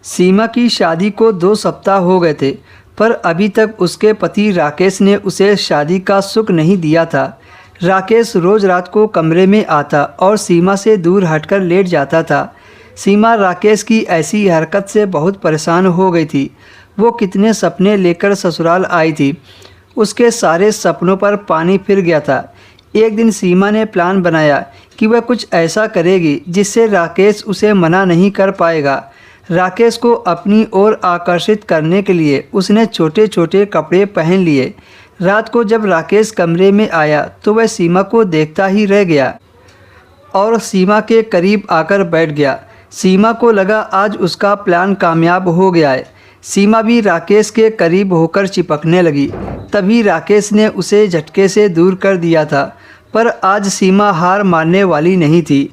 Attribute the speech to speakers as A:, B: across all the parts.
A: सीमा की शादी को 2 सप्ताह हो गए थे, पर अभी तक उसके पति राकेश ने उसे शादी का सुख नहीं दिया था। राकेश रोज़ रात को कमरे में आता और सीमा से दूर हटकर लेट जाता था। सीमा राकेश की ऐसी हरकत से बहुत परेशान हो गई थी। वो कितने सपने लेकर ससुराल आई थी, उसके सारे सपनों पर पानी फिर गया था। एक दिन सीमा ने प्लान बनाया कि वह कुछ ऐसा करेगी जिससे राकेश उसे मना नहीं कर पाएगा। राकेश को अपनी ओर आकर्षित करने के लिए उसने छोटे छोटे कपड़े पहन लिए। रात को जब राकेश कमरे में आया तो वह सीमा को देखता ही रह गया और सीमा के करीब आकर बैठ गया। सीमा को लगा आज उसका प्लान कामयाब हो गया है। सीमा भी राकेश के करीब होकर चिपकने लगी। तभी राकेश ने उसे झटके से दूर कर दिया था, पर आज सीमा हार मानने वाली नहीं थी।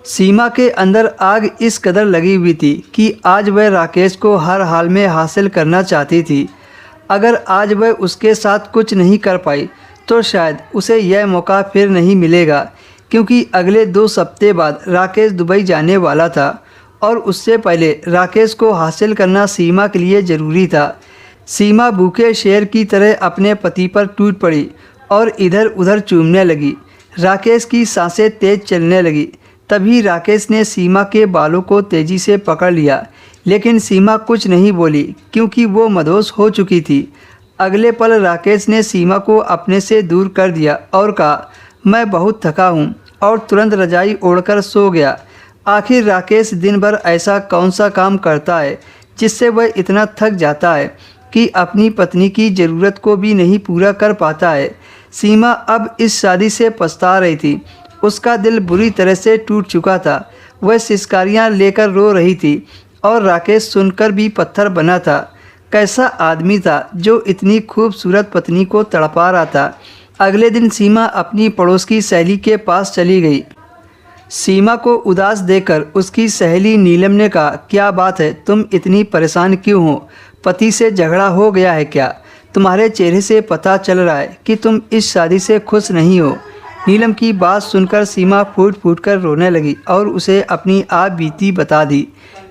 A: सीमा के अंदर आग इस कदर लगी हुई थी कि आज वह राकेश को हर हाल में हासिल करना चाहती थी। अगर आज वह उसके साथ कुछ नहीं कर पाई तो शायद उसे यह मौका फिर नहीं मिलेगा, क्योंकि अगले 2 सप्ताह बाद राकेश दुबई जाने वाला था और उससे पहले राकेश को हासिल करना सीमा के लिए ज़रूरी था। सीमा भूखे शेर की तरह अपने पति पर टूट पड़ी और इधर उधर चूमने लगी। राकेश की सांसें तेज चलने लगी। तभी राकेश ने सीमा के बालों को तेज़ी से पकड़ लिया, लेकिन सीमा कुछ नहीं बोली क्योंकि वो मदहोश हो चुकी थी। अगले पल राकेश ने सीमा को अपने से दूर कर दिया और कहा, मैं बहुत थका हूँ, और तुरंत रजाई ओढ़कर सो गया। आखिर राकेश दिन भर ऐसा कौन सा काम करता है जिससे वह इतना थक जाता है कि अपनी पत्नी की ज़रूरत को भी नहीं पूरा कर पाता है। सीमा अब इस शादी से पछता रही थी। उसका दिल बुरी तरह से टूट चुका था। वह सिसकारियाँ लेकर रो रही थी और राकेश सुनकर भी पत्थर बना था। कैसा आदमी था जो इतनी खूबसूरत पत्नी को तड़पा रहा था। अगले दिन सीमा अपनी पड़ोस की सहेली के पास चली गई। सीमा को उदास देखकर उसकी सहेली नीलम ने कहा, क्या बात है, तुम इतनी परेशान क्यों हो? पति से झगड़ा हो गया है क्या? तुम्हारे चेहरे से पता चल रहा है कि तुम इस शादी से खुश नहीं हो। नीलम की बात सुनकर सीमा फूट फूट कर रोने लगी और उसे अपनी आप बीती बता दी।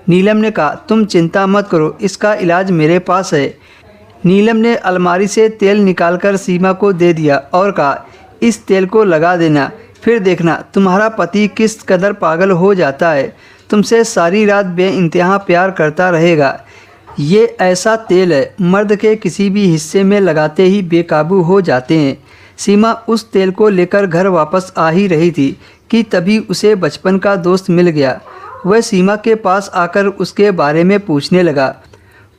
A: नीलम ने कहा, तुम चिंता मत करो, इसका इलाज मेरे पास है। नीलम ने अलमारी से तेल निकालकर सीमा को दे दिया और कहा, इस तेल को लगा देना, फिर देखना तुम्हारा पति किस कदर पागल हो जाता है। तुमसे सारी रात बेइंतहा प्यार करता रहेगा। ये ऐसा तेल है, मर्द के किसी भी हिस्से में लगाते ही बेकाबू हो जाते हैं। सीमा उस तेल को लेकर घर वापस आ ही रही थी कि तभी उसे बचपन का दोस्त मिल गया। वह सीमा के पास आकर उसके बारे में पूछने लगा।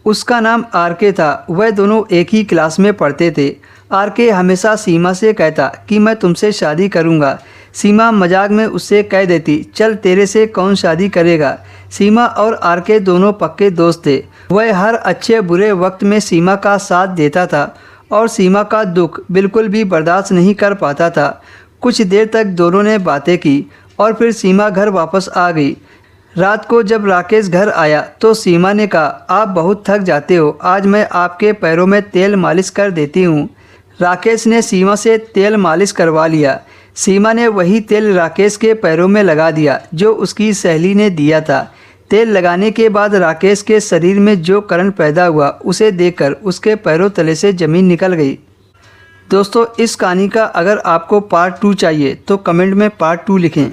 A: उसका नाम आरके था। वह दोनों एक ही क्लास में पढ़ते थे। आरके हमेशा सीमा से कहता कि मैं तुमसे शादी करूंगा। सीमा मजाक में उससे कह देती, चल तेरे से कौन शादी करेगा। सीमा और आरके दोनों पक्के दोस्त थे। वह हर अच्छे बुरे वक्त में सीमा का साथ देता था और सीमा का दुख बिल्कुल भी बर्दाश्त नहीं कर पाता था। कुछ देर तक दोनों ने बातें की और फिर सीमा घर वापस आ गई। रात को जब राकेश घर आया तो सीमा ने कहा, आप बहुत थक जाते हो, आज मैं आपके पैरों में तेल मालिश कर देती हूँ। राकेश ने सीमा से तेल मालिश करवा लिया। सीमा ने वही तेल राकेश के पैरों में लगा दिया जो उसकी सहेली ने दिया था। तेल लगाने के बाद राकेश के शरीर में जो करंट पैदा हुआ उसे देखकर उसके पैरों तले से ज़मीन निकल गई। दोस्तों, इस कहानी का अगर आपको पार्ट 2 चाहिए तो कमेंट में पार्ट 2 लिखें।